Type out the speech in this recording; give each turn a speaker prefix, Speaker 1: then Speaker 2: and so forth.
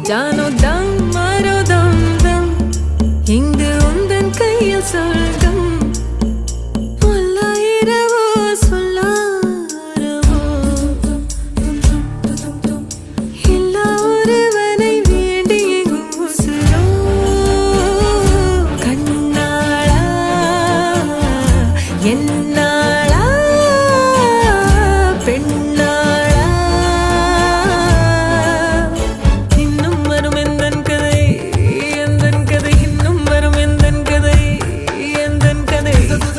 Speaker 1: ஜானோ தம் மாரோ தம் தம் இங்கு உந்தன் கையில் சொர்க்கம் பொல்லாயிரவோ சொல்லாரவோ எல்லா ஒருவனை வேண்டி எங்கும் உசுரோ கண்ணாளா என்